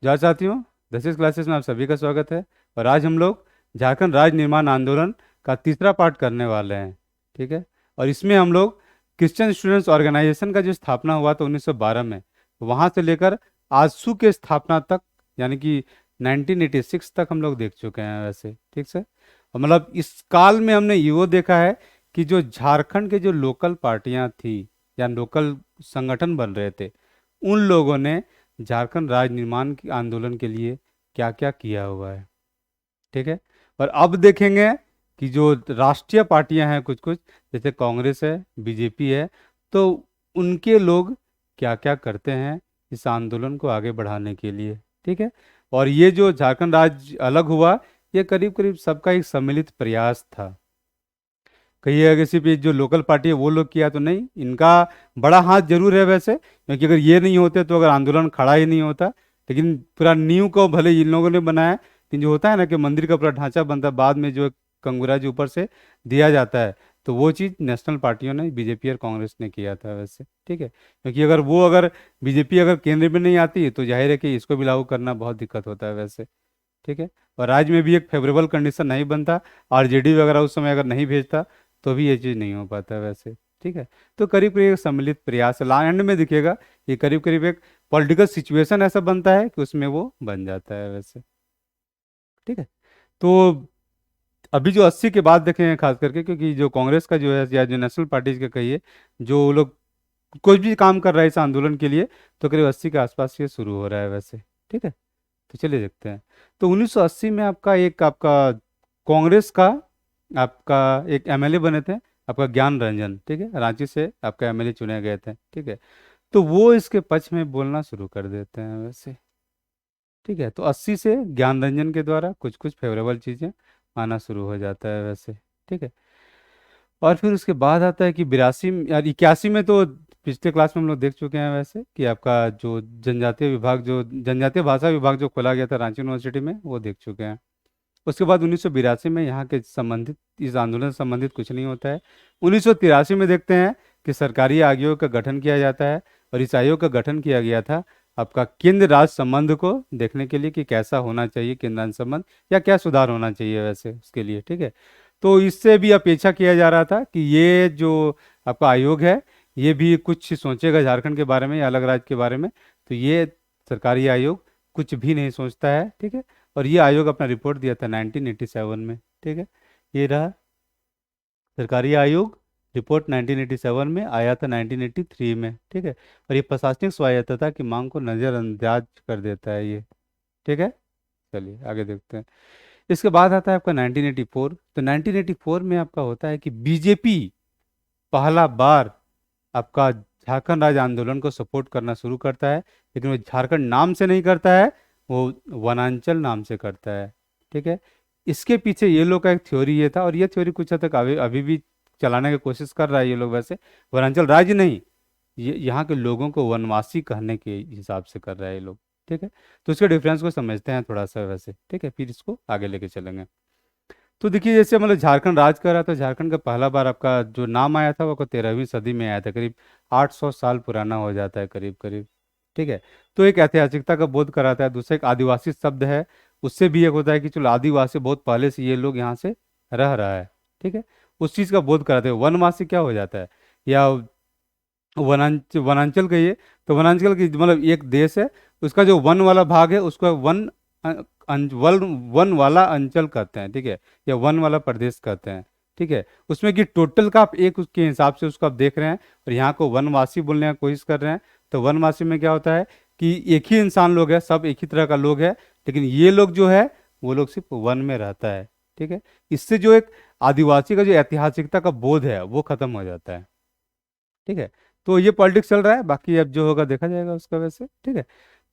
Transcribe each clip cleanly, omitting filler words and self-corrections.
जय साथियों, 10वीं क्लासेस में आप सभी का स्वागत है। और आज हम लोग झारखंड राज्य निर्माण आंदोलन का तीसरा पार्ट करने वाले हैं। ठीक है। और इसमें हम लोग क्रिश्चियन स्टूडेंट्स ऑर्गेनाइजेशन का जो स्थापना हुआ था 1912 में, वहाँ से लेकर आजसू के स्थापना तक, यानी कि 1986 तक हम लोग देख चुके हैं वैसे। ठीक से। और मतलब इस काल में हमने ये वो देखा है कि जो झारखंड के जो लोकल पार्टियां थी या लोकल संगठन बन रहे थे, उन लोगों ने झारखंड राज्य निर्माण के आंदोलन के लिए क्या क्या किया हुआ है। ठीक है। और अब देखेंगे कि जो राष्ट्रीय पार्टियां हैं कुछ कुछ, जैसे कांग्रेस है, बीजेपी है, तो उनके लोग क्या क्या करते हैं इस आंदोलन को आगे बढ़ाने के लिए। ठीक है। और ये जो झारखंड राज्य अलग हुआ, ये करीब करीब सबका एक सम्मिलित प्रयास था। कहिएगा कि सिर्फ ये जो लोकल पार्टी है वो लोग किया, तो नहीं, इनका बड़ा हाथ जरूर है वैसे, क्योंकि अगर ये नहीं होते तो अगर आंदोलन खड़ा ही नहीं होता। लेकिन पूरा नींव को भले इन लोगों ने बनाया, लेकिन जो होता है ना कि मंदिर का पूरा ढांचा बनता है, बाद में जो कंगूरा जो ऊपर से दिया जाता है, तो वो चीज़ नेशनल पार्टियों ने, बीजेपी और कांग्रेस ने किया था वैसे। ठीक है। क्योंकि अगर बीजेपी अगर केंद्र में नहीं आती तो जाहिर है कि इसको भी लागू करना बहुत दिक्कत होता है वैसे। ठीक है। और राज्य में भी एक फेवरेबल कंडीशन नहीं बनता, आरजेडी वगैरह उस समय अगर नहीं भेजता तो भी ये चीज़ नहीं हो पाता वैसे। ठीक है। तो करीब करीब एक सम्मिलित प्रयास है, एंड में दिखेगा ये करीब करीब एक पॉलिटिकल सिचुएशन ऐसा बनता है कि उसमें वो बन जाता है वैसे। ठीक है। तो अभी जो 80 के बाद देखेंगे खास करके, क्योंकि जो कांग्रेस का जो है या जो नेशनल पार्टीज का कहिए, जो लोग कोई भी काम कर रहा है इस आंदोलन के लिए, तो करीब 80 के आसपास ये शुरू हो रहा है वैसे। ठीक है। तो चलिए देखते हैं। तो 1980 में आपका कांग्रेस का आपका एक एमएलए बने थे, आपका ज्ञान रंजन। ठीक है। रांची से आपका एमएलए चुने गए थे। ठीक है। तो वो इसके पक्ष में बोलना शुरू कर देते हैं वैसे। ठीक है। तो 80 से ज्ञान रंजन के द्वारा कुछ कुछ फेवरेबल चीज़ें आना शुरू हो जाता है वैसे। ठीक है। और फिर उसके बाद आता है कि 82 यार 81 में, तो पिछले क्लास में हम लोग देख चुके हैं वैसे कि आपका जो जनजातीय विभाग, जो जनजातीय भाषा विभाग जो खोला गया था रांची यूनिवर्सिटी में, वो देख चुके हैं। उसके बाद 1982 में यहाँ के संबंधित, इस आंदोलन से संबंधित कुछ नहीं होता है। 1983 में देखते हैं कि सरकारी आयोग का गठन किया जाता है। और इस आयोग का गठन किया गया था आपका केंद्र राज्य संबंध को देखने के लिए कि कैसा होना चाहिए केंद्र राज्य संबंध, या क्या सुधार होना चाहिए वैसे उसके लिए। ठीक है। तो इससे भी अपेक्षा किया जा रहा था कि ये जो आपका आयोग है, ये भी कुछ सोचेगा झारखंड के बारे में या अलग राज्य के बारे में। तो ये सरकारी आयोग कुछ भी नहीं सोचता है। ठीक है। और ये आयोग अपना रिपोर्ट दिया था 1987 में। ठीक है। ये रहा सरकारी आयोग, रिपोर्ट 1987 में आया था 1983 में। ठीक है। और ये प्रशासनिक स्वायत्तता की मांग को नज़रअंदाज कर देता है ये। ठीक है। चलिए आगे देखते हैं। इसके बाद आता है आपका 1984। तो 1984 में आपका होता है कि बीजेपी पहला बार आपका झारखंड राज्य आंदोलन को सपोर्ट करना शुरू करता है। लेकिन वो झारखंड नाम से नहीं करता है, वो वनांचल नाम से करता है। ठीक है। इसके पीछे ये लोग का एक थ्योरी ये था, और ये थ्योरी कुछ हद तक अभी अभी भी चलाने की कोशिश कर रहा है ये लोग वैसे। वनांचल राज्य नहीं, ये यहाँ के लोगों को वनवासी कहने के हिसाब से कर रहा है ये लोग। ठीक है। तो इसके डिफरेंस को समझते हैं थोड़ा सा वैसे। ठीक है। फिर इसको आगे लेके चलेंगे। तो देखिए, जैसे मतलब झारखंड राज कर रहा था, झारखंड का पहला बार आपका जो नाम आया था वो 13वीं सदी में आया था, करीब 800 साल पुराना हो जाता है करीब करीब। ठीक है। तो एक ऐतिहासिकता का बोध कराता है। दूसरा एक आदिवासी शब्द है, उससे भी एक होता है कि चलो आदिवासी बहुत पहले से ये लोग यहाँ से रह रहा है। ठीक है। उस चीज़ का बोध कराते हैं। वनवासी क्या हो जाता है, या वनांचल कहिए, तो वनांचल की मतलब एक देश है, उसका जो वन वाला भाग है उसको वन वन वाला अंचल कहते हैं। ठीक है। या वन वाला प्रदेश कहते हैं। ठीक है। उसमें कि टोटल का आप एक उसके हिसाब से उसको आप देख रहे हैं, और यहाँ को वनवासी बोलने की कोशिश कर रहे हैं। तो वनवासी में क्या होता है कि एक ही इंसान लोग है, सब एक ही तरह का लोग है, लेकिन ये लोग जो है वो लोग सिर्फ वन में रहता है। ठीक है। इससे जो एक आदिवासी का जो ऐतिहासिकता का बोध है वो खत्म हो जाता है। ठीक है। तो ये पॉलिटिक्स चल रहा है, बाकी अब जो होगा देखा जाएगा उसका वैसे। ठीक है।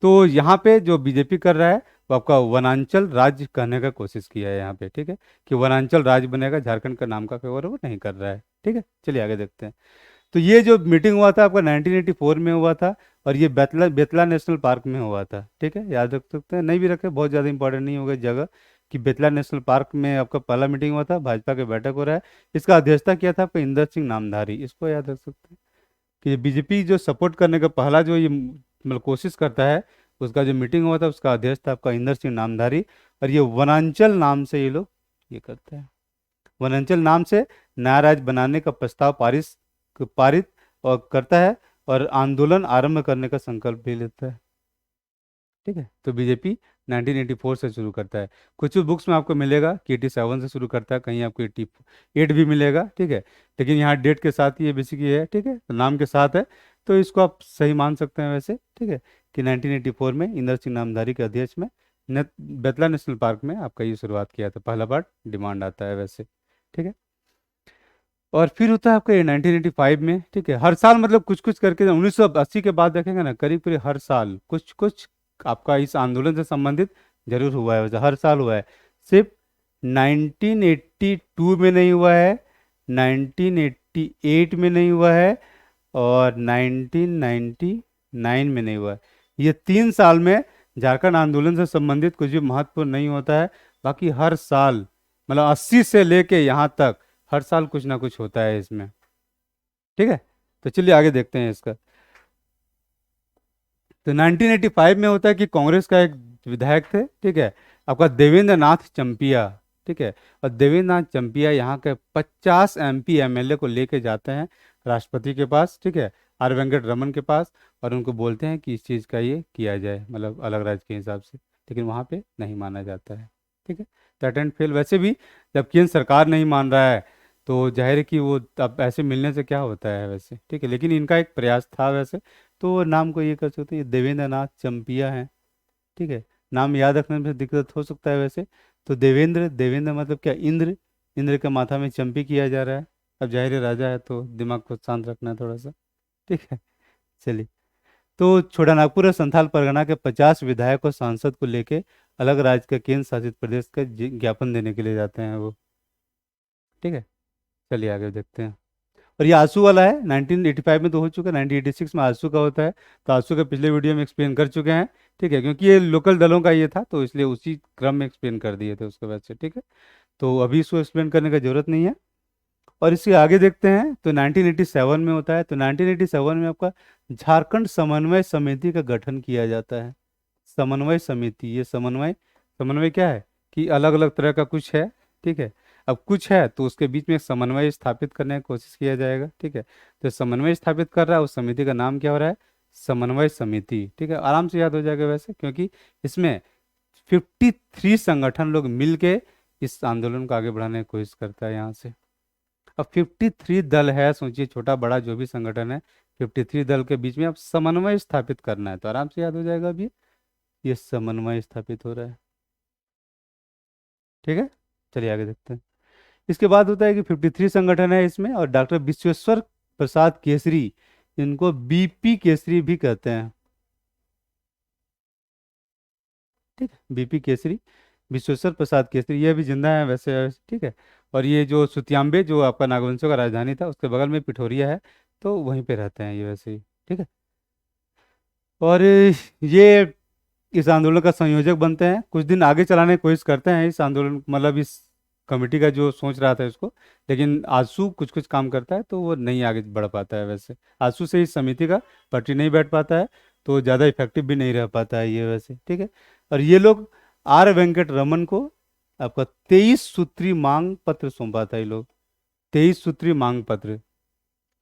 तो यहाँ पे जो बीजेपी कर रहा है वो आपका वनांचल राज्य कहने का कोशिश किया है यहाँ पे। ठीक है। कि वनांचल राज्य बनेगा, झारखंड का नाम का फेवर वो नहीं कर रहा है। ठीक है। चलिए आगे देखते हैं। तो ये जो मीटिंग हुआ था आपका 1984 में हुआ था, और ये बेतला बेतला नेशनल पार्क में हुआ था। ठीक है। याद रख सकते हैं, नहीं भी रखे, बहुत ज़्यादा इंपॉर्टेंट नहीं होगा जगह। कि बेतला नेशनल पार्क में आपका पहला मीटिंग हुआ था, भाजपा के बैठक हो रहा है। इसका अध्यक्षता किया था आपका इंदर सिंह नामधारी, इसको याद रख सकते हैं। कि बीजेपी जो सपोर्ट करने का पहला जो ये मतलब कोशिश करता है, उसका जो मीटिंग हुआ था उसका अध्यक्ष था आपका इंदर सिंह नामधारी। और ये वनांचल नाम से ये लोग ये करते हैं, वनांचल नाम से नया राज्य बनाने का प्रस्ताव पारित और करता है और आंदोलन आरंभ करने का संकल्प भी लेता है। ठीक है, तो बीजेपी 1984 से शुरू करता है। कुछ बुक्स में आपको मिलेगा कि 87 से शुरू करता है, कहीं आपको 88 भी मिलेगा। ठीक है, लेकिन यहाँ डेट के साथ ही ये बेसिकली है। ठीक है, तो नाम के साथ है, तो इसको आप सही मान सकते हैं वैसे। ठीक है, कि 1984 में इंदर सिंह नामधारी के अध्यक्ष में बेतला नेशनल पार्क में आपका ये शुरुआत किया था, पहला बार डिमांड आता है वैसे। ठीक है, और फिर होता है आपका ये 1985 में। ठीक है, हर साल मतलब कुछ कुछ करके 1980 के बाद देखेंगे ना, करीब करीब हर साल कुछ कुछ आपका इस आंदोलन से संबंधित जरूर हुआ है, वैसे हर साल हुआ है। सिर्फ 1982 में नहीं हुआ है, 1988 में नहीं हुआ है, और 1999 में नहीं हुआ है। ये 3 साल में झारखंड आंदोलन से संबंधित कुछ भी महत्वपूर्ण नहीं होता है। बाकी हर साल मतलब 80 से लेके यहाँ तक हर साल कुछ ना कुछ होता है इसमें। ठीक है, तो चलिए आगे देखते हैं इसका। तो 1985 में होता है कि कांग्रेस का एक विधायक थे, ठीक है, आपका देवेंद्र नाथ चंपिया। ठीक है, और देवेंद्र नाथ चंपिया यहाँ के 50 MP MLA को लेके जाते हैं राष्ट्रपति के पास। ठीक है, आर वेंकट रमन के पास, और उनको बोलते हैं कि इस चीज़ का ये किया जाए, मतलब अलग राज्य के हिसाब से। लेकिन वहाँ पे नहीं माना जाता है। ठीक है, तो अटेंड फेल। वैसे भी जब केंद्र सरकार नहीं मान रहा है तो जाहिर है कि वो अब ऐसे मिलने से क्या होता है वैसे। ठीक है, लेकिन इनका एक प्रयास था वैसे, तो वो नाम को ये कर सकते हैं, ये देवेंद्र नाथ चंपिया है। ठीक है, नाम याद रखने में दिक्कत हो सकता है वैसे। तो देवेंद्र, देवेंद्र मतलब क्या, इंद्र, इंद्र के माथा में चंपी किया जा रहा है। अब जाहिर है राजा है तो दिमाग को शांत रखना है थोड़ा सा। ठीक है, चलिए। तो छोटानागपुर और संथाल परगना के 50 विधायक और सांसद को लेके अलग राज्य का केंद्र शासित प्रदेश का ज्ञापन देने के लिए जाते हैं वो। ठीक है, चलिए आगे देखते हैं। और ये आंसू वाला है, 1985 में तो हो चुका है, 1986 में आंसू का होता है। तो आंसू के पिछले वीडियो में एक्सप्लेन कर चुके हैं। ठीक है, क्योंकि ये लोकल दलों का ये था तो इसलिए उसी क्रम में एक्सप्लेन कर दिए थे उसके बाद से। ठीक है, तो अभी इसको एक्सप्लेन करने का जरूरत नहीं है। और इसके आगे देखते हैं, तो 1987 में होता है। तो 1987 में आपका झारखंड समन्वय समिति का गठन किया जाता है। समन्वय समिति, ये समन्वय, समन्वय क्या है कि अलग अलग तरह का कुछ है। ठीक है, अब कुछ है तो उसके बीच में एक समन्वय स्थापित करने की कोशिश किया जाएगा। ठीक है, तो समन्वय स्थापित कर रहा है, उस समिति का नाम क्या हो रहा है, समन्वय समिति। ठीक है, आराम से याद हो जाएगा वैसे, क्योंकि इसमें 53 संगठन लोग मिलके इस आंदोलन को आगे बढ़ाने की कोशिश करता है यहाँ से। अब 53 दल है, सोचिए छोटा बड़ा जो भी संगठन है, 53 दल के बीच में अब समन्वय स्थापित करना है, तो आराम से याद हो जाएगा। अभी ये समन्वय स्थापित हो रहा है। ठीक है, चलिए आगे देखते हैं। इसके बाद होता है कि 53 संगठन है इसमें, और डॉक्टर विश्वेश्वर प्रसाद केसरी, इनको BP केसरी भी कहते हैं। ठीक है, BP केसरी, विश्वेश्वर प्रसाद केसरी, ये भी जिंदा है वैसे। ठीक है, और ये जो सुतियाम्बे जो आपका नागवंशियों का राजधानी था उसके बगल में पिठोरिया है, तो वहीं पे रहते हैं ये वैसे ही। ठीक है, और ये इस आंदोलन का संयोजक बनते हैं, कुछ दिन आगे चलाने की कोशिश करते हैं इस आंदोलन, मतलब इस कमेटी का जो सोच रहा था इसको, लेकिन आंसू कुछ कुछ काम करता है तो वो नहीं आगे बढ़ पाता है वैसे। आंसू से इस समिति का पटरी नहीं बैठ पाता है, तो ज़्यादा इफेक्टिव भी नहीं रह पाता है ये वैसे। ठीक है, और ये लोग आर वेंकट रमन को आपका 23 सूत्री मांग पत्र सौंपा था ये लोग, 23 सूत्री मांग पत्र।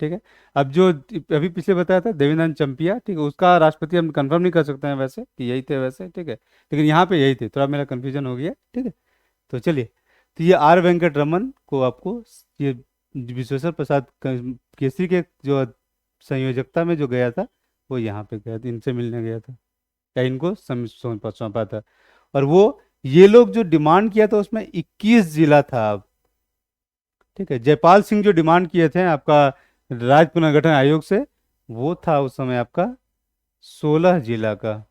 ठीक है, अब जो अभी पिछले बताया था देवेंद्र चंपिया, ठीक है, उसका राष्ट्रपति हम कंफर्म नहीं कर सकते हैं वैसे कि यही थे वैसे। ठीक है, लेकिन यहाँ पे यही थे, थोड़ा मेरा कंफ्यूजन हो गया। ठीक है, तो चलिए, तो ये आर वेंकट रमन को आपको ये विश्वेश्वर प्रसाद केसरी के जो संयोजकता में जो गया था वो यहाँ पे गया था, इनसे मिलने गया था, या इनको सौंपा था। और वो ये लोग जो डिमांड किया था उसमें 21 जिला था। अब ठीक है, जयपाल सिंह जो डिमांड किए थे आपका राज्य पुनर्गठन आयोग से, वो था उस समय आपका 16 जिला का।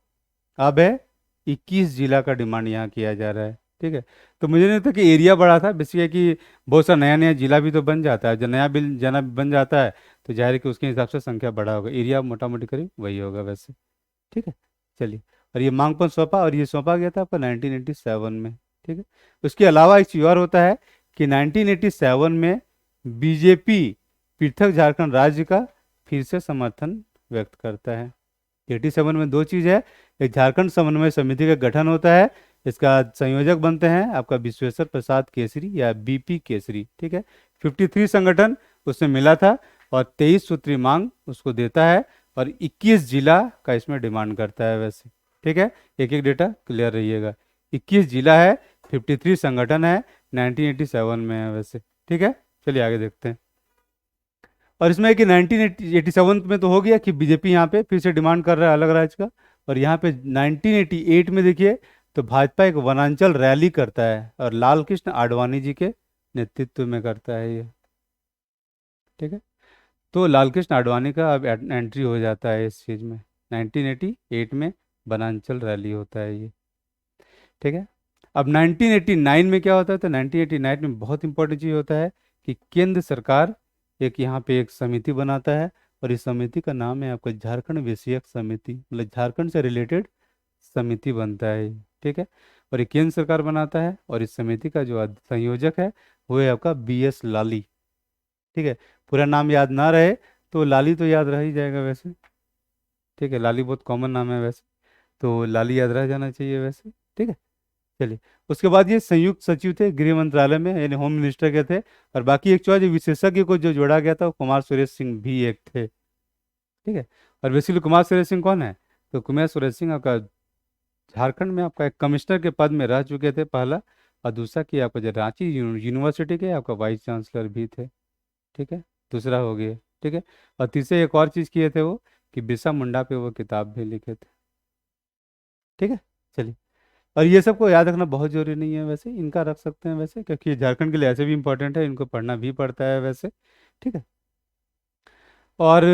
अब है 21 जिला का डिमांड यहाँ किया जा रहा है। ठीक है, तो मुझे नहीं था कि एरिया बड़ा था, बेसिक है कि बहुत सारा नया नया जिला भी तो बन जाता है, जब नया बिल जना बन जाता है तो जाहिर है कि उसके हिसाब से संख्या बड़ा होगा, एरिया मोटा मोटी करीब वही होगा वैसे। ठीक है, चलिए, और ये मांग पत्र सौंपा, और ये सौंपा गया था आपका 1987 में। ठीक है, उसके अलावा एक चीज और होता है कि 1987 में बीजेपी पृथक झारखंड राज्य का फिर से समर्थन व्यक्त करता है। 87 में दो चीज़ है, एक झारखंड समन्वय समिति का गठन होता है, इसका संयोजक बनते हैं आपका विश्वेश्वर प्रसाद केसरी या बीपी केसरी, ठीक है। 53 संगठन उसमें मिला था और 23 सूत्री मांग उसको देता है और 21 जिला का इसमें डिमांड करता है वैसे, ठीक है। एक एक डेटा क्लियर रहिएगा। 21 जिला है, 53 संगठन है, 1987 में है वैसे, ठीक है। चलिए आगे देखते हैं। और इसमें कि 1987 में तो हो गया कि बीजेपी यहाँ पे फिर से डिमांड कर रहा है अलग राज्य का, और यहाँ पे 1988 में देखिए तो भाजपा एक वनांचल रैली करता है और लाल कृष्ण आडवाणी जी के नेतृत्व में करता है ये, ठीक है। तो लाल कृष्ण आडवाणी का अब एंट्री हो जाता है इस चीज़ में, 1988 में वनांचल रैली होता है ये, ठीक है। अब 1989 में क्या होता है, तो 1989 में बहुत इंपॉर्टेंट चीज़ होता है कि केंद्र सरकार एक यहाँ पे एक समिति बनाता है और इस समिति का नाम है आपका झारखंड विषयक समिति, मतलब झारखंड से रिलेटेड समिति बनता है ये, ठीक है। और ये केंद्र सरकार बनाता है और इस समिति का जो संयोजक है वो है आपका BS लाली, ठीक है। पूरा नाम याद ना रहे तो लाली तो याद रह ही जाएगा वैसे, ठीक है। लाली बहुत कॉमन नाम है वैसे, तो लाली याद रह जाना चाहिए वैसे, ठीक है। चलिए, उसके बाद ये संयुक्त सचिव थे गृह मंत्रालय में, यानी होम मिनिस्टर के थे। और बाकी एक जो विशेषज्ञ को जो जोड़ा गया था वो कुमार सुरेश सिंह भी एक थे, ठीक है। और बेसिकली कुमार सुरेश सिंह कौन है, तो कुमार सुरेश सिंह आपका झारखंड में आपका एक कमिश्नर के पद में रह चुके थे पहला, और दूसरा कि आपका जो रांची यूनिवर्सिटी के आपका वाइस चांसलर भी थे, ठीक है। दूसरा हो गया, ठीक है। और तीसरे एक और चीज़ किए थे वो कि बिरसा मुंडा पे वो किताब भी लिखे थे, ठीक है। चलिए, और ये सबको याद रखना बहुत जरूरी नहीं है वैसे, इनका रख सकते हैं वैसे, क्योंकि ये झारखंड के लिए ऐसे भी इंपॉर्टेंट है, इनको पढ़ना भी पड़ता है वैसे, ठीक है। और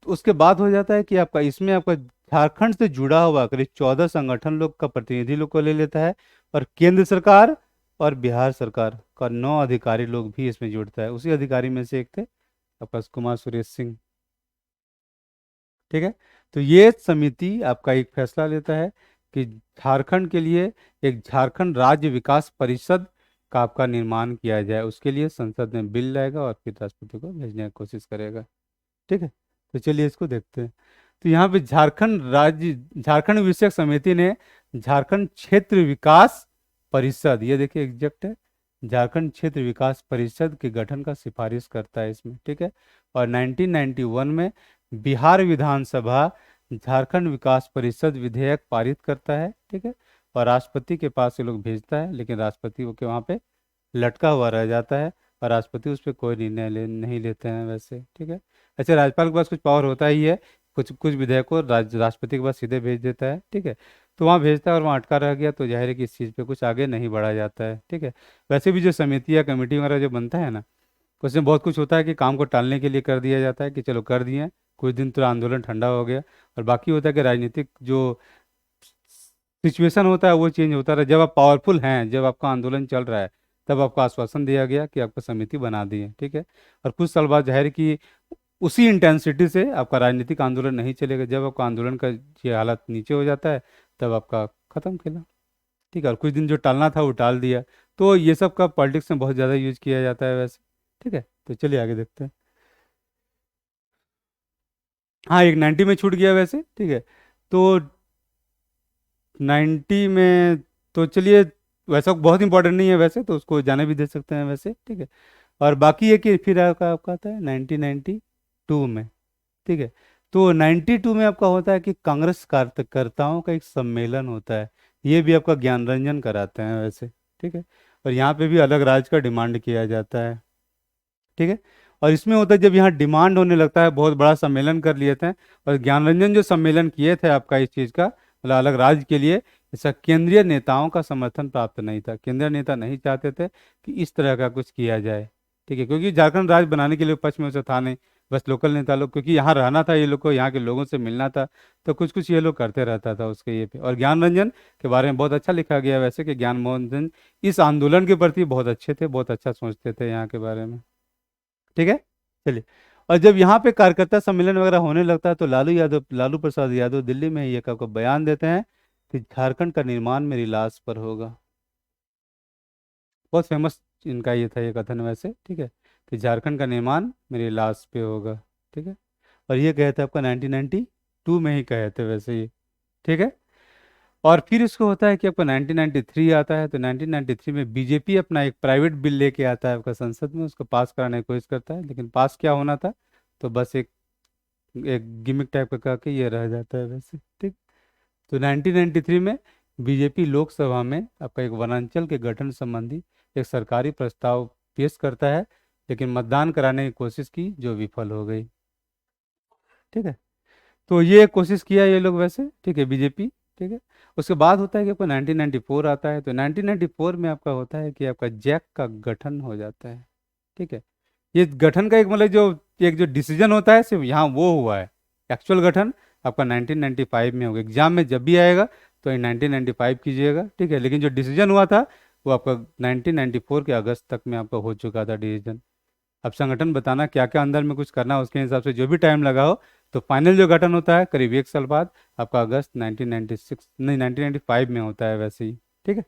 उसके बाद हो जाता है कि आपका इसमें आपका झारखंड से जुड़ा हुआ करीब 14 संगठन लोग का प्रतिनिधि लोग को ले लेता है, और केंद्र सरकार और बिहार सरकार का 9 अधिकारी लोग भी इसमें जुड़ता है। उसी अधिकारी में से एक थे आपका कुमार सुरेश सिंह, ठीक है। तो ये समिति आपका एक फैसला लेता है कि झारखंड के लिए एक झारखंड राज्य विकास परिषद का आपका निर्माण किया जाए, उसके लिए संसद में बिल लाएगा और फिर राष्ट्रपति को भेजने की कोशिश करेगा, ठीक है। तो चलिए इसको देखते हैं। तो यहाँ पे झारखंड विषयक समिति ने झारखंड क्षेत्र विकास परिषद, ये देखिए एग्जैक्ट है, झारखंड क्षेत्र विकास परिषद के गठन का सिफारिश करता है इसमें, ठीक है। और 1991 में बिहार विधानसभा झारखंड विकास परिषद विधेयक पारित करता है, ठीक है। और राष्ट्रपति के पास ये लोग भेजता है, लेकिन राष्ट्रपति वो के वहाँ पे लटका हुआ रह जाता है और राष्ट्रपति उस पर कोई निर्णय नहीं लेते हैं वैसे, ठीक है। ऐसे राज्यपाल के पास कुछ पावर होता ही है, कुछ कुछ विधेयक को राष्ट्रपति के पास सीधे भेज देता है, ठीक है। तो वहाँ भेजता है और वहाँ अटका रह गया, तो जाहिर है कि इस चीज़ पे कुछ आगे नहीं बढ़ा जाता है, ठीक है। वैसे भी जो समिति या कमेटी वगैरह जो बनता है ना, उसमें बहुत कुछ होता है कि काम को टालने के लिए कर दिया जाता है कि चलो कर दिए, कुछ दिन तो आंदोलन ठंडा हो गया, और बाकी होता है कि राजनीतिक जो सिचुएशन होता है वो चेंज होता रहा। जब आप पावरफुल हैं, जब आपका आंदोलन चल रहा है, तब आपको आश्वासन दिया गया कि आपको समिति बना दी है, ठीक है। और कुछ साल बाद जाहिर है कि उसी इंटेंसिटी से आपका राजनीतिक आंदोलन नहीं चलेगा, जब आपका आंदोलन का ये हालत नीचे हो जाता है तब आपका खत्म खेला, ठीक है। और कुछ दिन जो टालना था वो टाल दिया, तो ये सब का पॉलिटिक्स में बहुत ज़्यादा यूज किया जाता है वैसे, ठीक है। तो चलिए आगे देखते हैं। हाँ, एक 90 में छूट गया वैसे, ठीक है। तो 90 में, तो चलिए वैसा बहुत इंपॉर्टेंट नहीं है वैसे, तो उसको जाने भी दे सकते हैं वैसे, ठीक है। और बाकी है कि फिर आपका आपका आता है 1992 में, ठीक है। तो 92 में आपका होता है कि कांग्रेस कार्यकर्ताओं का एक सम्मेलन होता है, ये भी आपका ज्ञान रंजन कराते हैं वैसे, ठीक है। और यहाँ पे भी अलग राज्य का डिमांड किया जाता है, ठीक है। और इसमें होता है जब यहाँ डिमांड होने लगता है, बहुत बड़ा सम्मेलन कर लिए थे, और ज्ञान रंजन जो सम्मेलन किए थे आपका इस चीज़ का मतलब अलग राज्य के लिए, इसका केंद्रीय नेताओं का समर्थन प्राप्त नहीं था, केंद्रीय नेता नहीं चाहते थे कि इस तरह का कुछ किया जाए, ठीक है। क्योंकि झारखंड राज्य बनाने के लिए पक्ष में उसे था नहीं, बस लोकल नेता लोग, क्योंकि यहाँ रहना था ये लोग को, यहाँ के लोगों से मिलना था, तो कुछ कुछ ये लोग करते रहता था उसके ये पे। और ज्ञान रंजन के बारे में बहुत अच्छा लिखा गया वैसे, कि ज्ञान मोहन रंजन इस आंदोलन के प्रति बहुत अच्छे थे, बहुत अच्छा सोचते थे यहाँ के बारे में, ठीक है। चलिए, और जब यहाँ पे कार्यकर्ता सम्मेलन वगैरह होने लगता है तो लालू प्रसाद यादव दिल्ली में ही एक आपको बयान देते हैं कि झारखंड का निर्माण मेरी लाश पर होगा। बहुत फेमस इनका ये था ये कथन वैसे, ठीक है, कि झारखंड का निर्माण मेरी लाश पे होगा, ठीक है। और ये गया था आपका 1992 1992 में ही कहे थे वैसे ही। ठीक है। और फिर इसको होता है कि आपका 1993 आता है, तो 1993 में बीजेपी अपना एक प्राइवेट बिल लेके आता है आपका संसद में, उसको पास कराने की कोशिश करता है, लेकिन पास क्या होना था, तो बस एक एक गिमिक टाइप का करके ये रह जाता है वैसे। ठीक। तो 1993 में बीजेपी लोकसभा में आपका एक वनांचल के गठन संबंधी एक सरकारी प्रस्ताव पेश करता है, लेकिन मतदान कराने की कोशिश की जो विफल हो गई। ठीक है। तो ये कोशिश किया ये लोग वैसे। ठीक है, बीजेपी। ठीक है। उसके बाद होता है कि आपका 1994 आता है, तो 1994 में आपका होता है कि आपका जैक का गठन हो जाता है। ठीक है। ये गठन का एक मतलब जो एक जो डिसीजन होता है सिर्फ यहाँ वो हुआ है, एक्चुअल गठन आपका 1995 में होगा। एग्जाम में जब भी आएगा तो ये 1995 कीजिएगा। ठीक है, लेकिन जो डिसीजन हुआ था वो आपका 1994 के अगस्त तक में आपका हो चुका था डिसीजन। अब संगठन बताना क्या क्या अंदर में कुछ करना, उसके हिसाब से जो भी टाइम लगा हो, तो फाइनल जो गठन होता है करीब 1 साल बाद आपका अगस्त 1996 नहीं 1995 में होता है वैसे ही। ठीक है।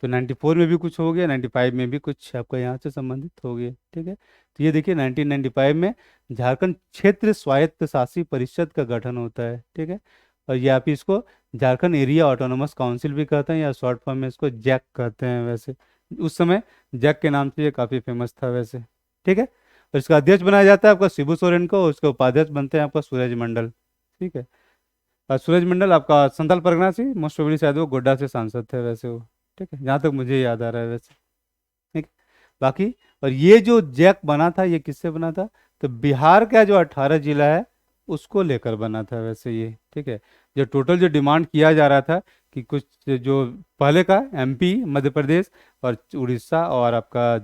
तो 94 में भी कुछ हो गया, 95 में भी कुछ आपका यहाँ से संबंधित हो गया। ठीक है। तो ये देखिए 1995 में झारखंड क्षेत्र स्वायत्त शासी परिषद का गठन होता है। ठीक है। और ये आप इसको झारखंड एरिया ऑटोनोमस काउंसिल भी कहते हैं, या शॉर्ट फॉर्म में इसको जैक कहते हैं वैसे। उस समय जैक के नाम से ये काफ़ी फेमस था वैसे। ठीक है। और इसका अध्यक्ष बनाया जाता है आपका शिबू सोरेन को, और उसके उपाध्यक्ष बनते हैं आपका सूरज मंडल। ठीक है। और सूरज मंडल आपका संथाल परगना से, मोस्ट प्रोबेबली शायद वो गोड्डा से सांसद थे वैसे वो। ठीक है, जहाँ तक मुझे याद आ रहा है वैसे। ठीक। बाकी और ये जो जैक बना था ये किससे बना था, तो बिहार का जो 18 जिला है उसको लेकर बना था वैसे ये। ठीक है। जो टोटल जो डिमांड किया जा रहा था कि कुछ जो पहले का एमपी, मध्य प्रदेश और उड़ीसा और आपका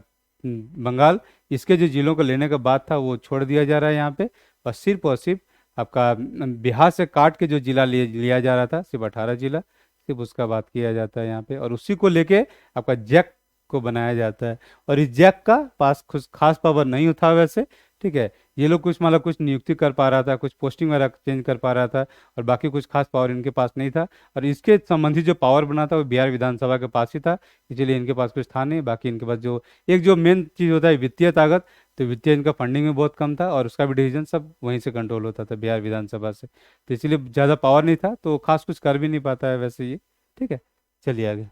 बंगाल, इसके जो जिलों को लेने का बात था वो छोड़ दिया जा रहा है यहाँ पे, और सिर्फ आपका बिहार से काट के जो जिला लिया जा रहा था, सिर्फ 18 जिला, सिर्फ उसका बात किया जाता है यहाँ पे, और उसी को लेके आपका जैक को बनाया जाता है। और इस जैक का पास कुछ खास पावर नहीं था वैसे। ठीक है। ये लोग कुछ मतलब कुछ नियुक्ति कर पा रहा था, कुछ पोस्टिंग वगैरह चेंज कर पा रहा था, और बाकी कुछ खास पावर इनके पास नहीं था। और इसके संबंधी जो पावर बना था वो बिहार विधानसभा के पास ही था, इसलिए इनके पास कुछ था नहीं। बाकी इनके पास जो एक जो मेन चीज़ होता है वित्तीय ताकत, तो वित्तीय इनका फंडिंग में बहुत कम था, और उसका भी डिसीजन सब वहीं से कंट्रोल होता था बिहार विधानसभा से, तो इसलिए ज़्यादा पावर नहीं था, तो खास कुछ कर भी नहीं पाता है वैसे ये। ठीक है। चलिए आगे।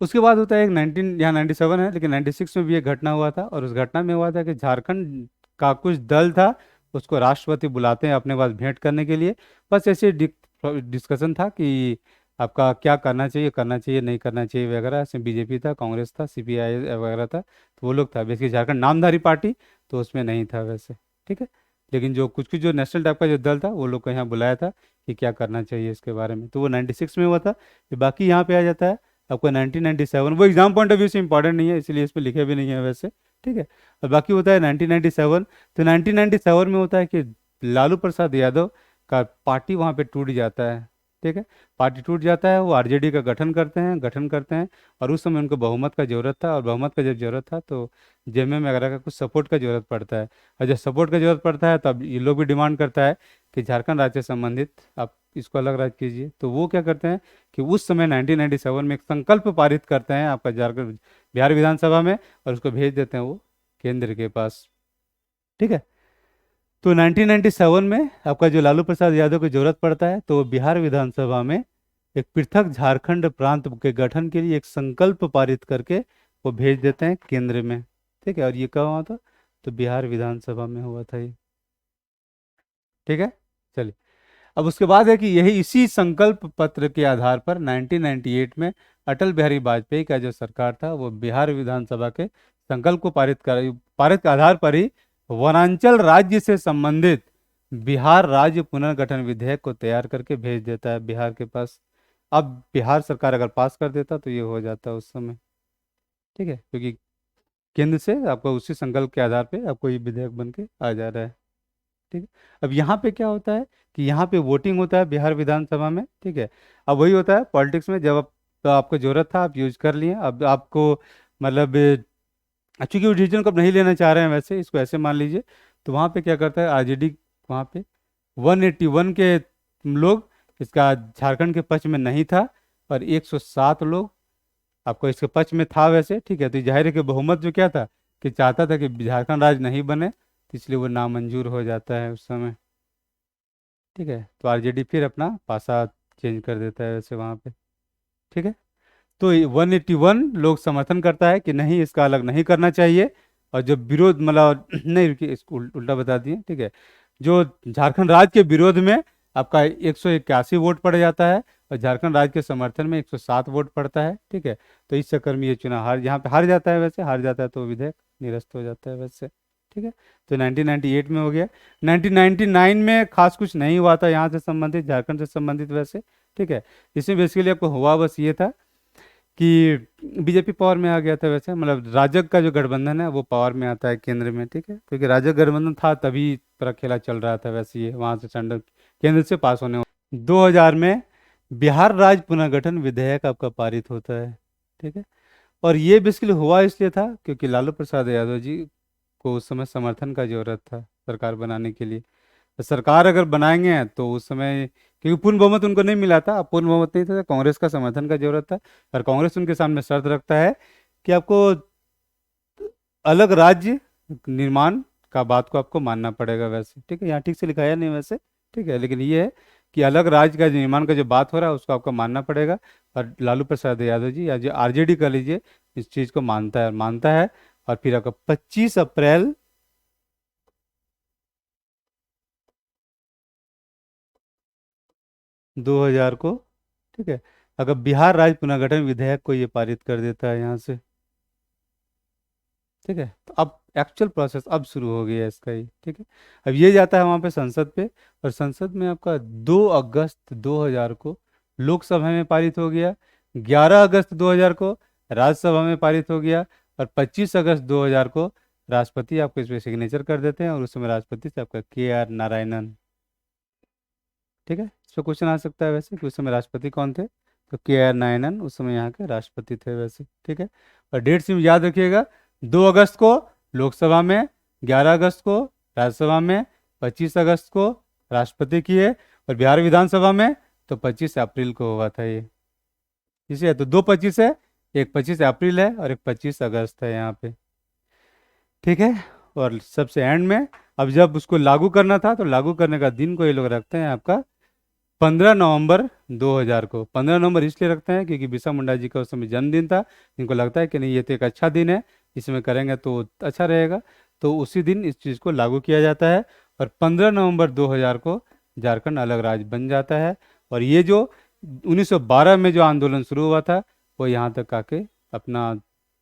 उसके बाद होता है एक 97 है, लेकिन 96 में भी एक घटना हुआ था, और उस घटना में हुआ था कि झारखंड का कुछ दल था, उसको राष्ट्रपति बुलाते हैं अपने पास भेंट करने के लिए। बस ऐसे डिस्कशन था कि आपका क्या करना चाहिए नहीं करना चाहिए वगैरह। ऐसे बीजेपी था, कांग्रेस था, सीपीआई वगैरह था, तो वो लोग था बेसिकली झारखंड नामधारी पार्टी, तो उसमें नहीं था वैसे। ठीक है। लेकिन जो कुछ कुछ जो नेशनल टाइप का जो दल था वो लोग को यहाँ बुलाया था कि क्या करना चाहिए इसके बारे में, तो वो 96 में हुआ था। फिर बाकी यहाँ पे आ जाता है आपको 1997, वो एग्जाम पॉइंट ऑफ व्यू से इंपॉर्टेंट नहीं है इसलिए इस पर लिखे भी नहीं है वैसे। ठीक है। और बाकी होता है 1997, तो 1997 में होता है कि लालू प्रसाद यादव का पार्टी वहाँ पे टूट जाता है। ठीक है। पार्टी टूट जाता है, वो आरजेडी का गठन करते हैं, और उस समय उनको बहुमत का जरूरत था, और बहुमत का जब जरूरत था तो जेएमएम वगैरह का कुछ सपोर्ट का जरूरत पड़ता है। और जब सपोर्ट का जरूरत पड़ता है तब ये लोग भी डिमांड करता है कि झारखंड राज्य से संबंधित आप इसको अलग राज्य कीजिए। तो वो क्या करते हैं कि उस समय 1997 में एक संकल्प पारित करते हैं आपका झारखंड बिहार विधानसभा में, और उसको भेज देते हैं वो केंद्र के पास। ठीक है। तो 1997 में आपका जो लालू प्रसाद यादव की जरूरत पड़ता है, तो बिहार विधानसभा में एक पृथक झारखंड प्रांत के गठन के लिए एक संकल्प पारित करके वो भेज देते हैं केंद्र में। ठीक है। और ये कब हुआ था, तो बिहार विधानसभा में हुआ था ये। ठीक है। चलिए। अब उसके बाद है कि यही इसी संकल्प पत्र के आधार पर 1998 में अटल बिहारी वाजपेयी का जो सरकार था वो बिहार विधानसभा के संकल्प को पारित के आधार पर ही वनांचल राज्य से संबंधित बिहार राज्य पुनर्गठन विधेयक को तैयार करके भेज देता है बिहार के पास। अब बिहार सरकार अगर पास कर देता तो ये हो जाता उस समय। ठीक है, क्योंकि केंद्र से आपको उसी संकल्प के आधार पे आपको ये विधेयक बन के आ जा रहा है। ठीक है। अब यहाँ पे क्या होता है कि यहाँ पे वोटिंग होता है बिहार विधानसभा में। ठीक है। अब वही होता है पॉलिटिक्स में, जब तो आपको जरूरत था आप यूज कर लिए, अब आपको मतलब चूंकि वो डिसीजन को अब नहीं लेना चाह रहे हैं वैसे, इसको ऐसे मान लीजिए, तो वहाँ पे क्या करता है आरजेडी, वहाँ पे 181 के लोग इसका झारखंड के पक्ष में नहीं था, और 107 लोग आपको इसके पक्ष में था वैसे। ठीक है। तो जाहिर है कि बहुमत जो क्या था कि चाहता था कि झारखंड राज्य नहीं बने, इसलिए वो नामंजूर हो जाता है उस समय। ठीक है, तो आरजेडी फिर अपना पासा चेंज कर देता है वैसे वहाँ पे। ठीक है, तो 181 लोग समर्थन करता है कि नहीं, इसका अलग नहीं करना चाहिए। और जो विरोध मतलब नहीं, रुकिए, इसको उल्टा बता दिए। ठीक है, जो झारखंड राज्य के विरोध में आपका 181 वोट पड़ जाता है, और झारखंड राज्य के समर्थन में 107 वोट पड़ता है। ठीक है, तो इस चक्कर में ये चुनाव हार, यहाँ पे हार जाता है, वैसे हार जाता है तो विधेयक निरस्त हो जाता है वैसे। ठीक है, तो 1998 में हो गया। 1999 में खास कुछ नहीं हुआ था यहाँ से संबंधित, झारखंड से संबंधित वैसे। ठीक है, इसमें बेसिकली आपको हुआ बस ये था कि बीजेपी पावर में आ गया था वैसे, मतलब राजग का जो गठबंधन है वो पावर में आता है केंद्र में। ठीक है, क्योंकि राजग गठबंधन था तभी पूरा खेला चल रहा था वैसे, ये वहां से टेंडर केंद्र से पास होने 2000 में बिहार राज्य पुनर्गठन विधेयक आपका पारित होता है। ठीक है, और ये बेसिकली हुआ इसलिए था क्योंकि लालू प्रसाद यादव जी को उस समय समर्थन का जरूरत था सरकार बनाने के लिए। तो सरकार अगर बनाएंगे तो उस समय, क्योंकि पूर्ण बहुमत उनको नहीं मिला था, अब पूर्ण बहुमत नहीं था, तो कांग्रेस का समर्थन का जरूरत था। और कांग्रेस उनके सामने शर्त रखता है कि आपको अलग राज्य निर्माण का बात को आपको मानना पड़ेगा वैसे। ठीक है, यहाँ ठीक से लिखा है नहीं वैसे। ठीक है, लेकिन ये है कि अलग राज्य का जो निर्माण का जो बात हो रहा है उसको आपको मानना पड़ेगा। और लालू प्रसाद यादव जी या जो आरजेडी का लीजिए, इस चीज़ को मानता है। और फिर आपका 25 अप्रैल 2000 को, ठीक है, अगर बिहार राज्य पुनर्गठन विधेयक को ये पारित कर देता है यहाँ से। ठीक है, तो अब एक्चुअल प्रोसेस अब शुरू हो गया है इसका ही। ठीक है, अब ये जाता है वहाँ पे संसद पे, और संसद में आपका 2 अगस्त 2000 को लोकसभा में पारित हो गया, 11 अगस्त 2000 को राज्यसभा में पारित हो गया, और 25 अगस्त 2000 को राष्ट्रपति आपको इस पर सिग्नेचर कर देते हैं, और उस समय राष्ट्रपति से आपका KR नारायणन। ठीक है, इस पर क्वेश्चन आ सकता है वैसे कि उस समय राष्ट्रपति कौन थे, तो KR नारायणन उस समय यहाँ के राष्ट्रपति थे वैसे। ठीक है, और डेट सिर्फ याद रखिएगा, 2 अगस्त को लोकसभा में, 11 अगस्त को राज्यसभा में, 25 अगस्त को राष्ट्रपति की है, और बिहार विधानसभा में तो 25 अप्रैल को हुआ था ये। इसे तो 2 25 है, एक 25 अप्रैल है और एक 25 अगस्त है यहाँ पे। ठीक है, और सबसे एंड में अब जब उसको लागू करना था, तो लागू करने का दिन को ये लोग रखते हैं आपका 15 नवंबर 2000 को। 15 नवंबर इसलिए रखते हैं क्योंकि बिरसा मुंडा जी का उस समय जन्मदिन था। इनको लगता है कि नहीं, ये तो एक अच्छा दिन है, इसमें करेंगे तो अच्छा रहेगा, तो उसी दिन इस चीज़ को लागू किया जाता है। और 15 नवंबर 2000 को झारखंड अलग राज्य बन जाता है। और ये जो 1912 में जो आंदोलन शुरू हुआ था, वो यहाँ तक आके अपना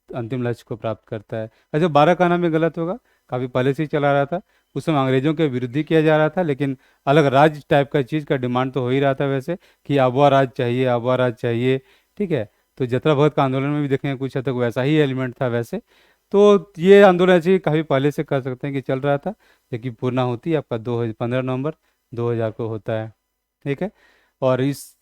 अंतिम लक्ष्य को प्राप्त करता है। अच्छा, 12 का नाम ये गलत होगा, काफ़ी पहले से ही चला रहा था। उस समय अंग्रेजों के विरुद्ध ही किया जा रहा था, लेकिन अलग राज्य टाइप का चीज़ का डिमांड तो हो ही रहा था वैसे, कि आबवा राज्य चाहिए, आबवा राज्य चाहिए। ठीक है, तो जतरा भगत का आंदोलन में भी देखेंगे कुछ हद तक वैसा ही एलिमेंट था वैसे। तो ये आंदोलन ऐसे ही काफ़ी पहले से कर सकते हैं कि चल रहा था, लेकिन पूर्णा होती आपका 15 नवंबर 2000 को होता है। ठीक है, और इस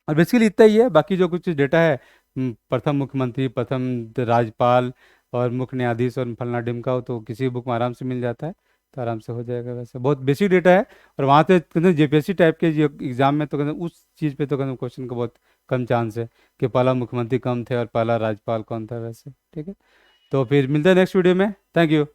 और बेसिकली इतना ही है, बाकी जो कुछ डेटा है, प्रथम मुख्यमंत्री, प्रथम राज्यपाल और मुख्य न्यायाधीश और फलना ढिमका हो, तो किसी बुक में आराम से मिल जाता है, तो आराम से हो जाएगा वैसे। बहुत बेसिक डेटा है, और वहाँ से कहते JPSC टाइप के जो एग्जाम में तो कहते उस चीज़ पे तो कहते क्वेश्चन का बहुत कम चांस है कि पहला मुख्यमंत्री कौन थे और पहला राज्यपाल कौन था वैसे। ठीक है, तो फिर मिलते हैं नेक्स्ट वीडियो में। Thank you.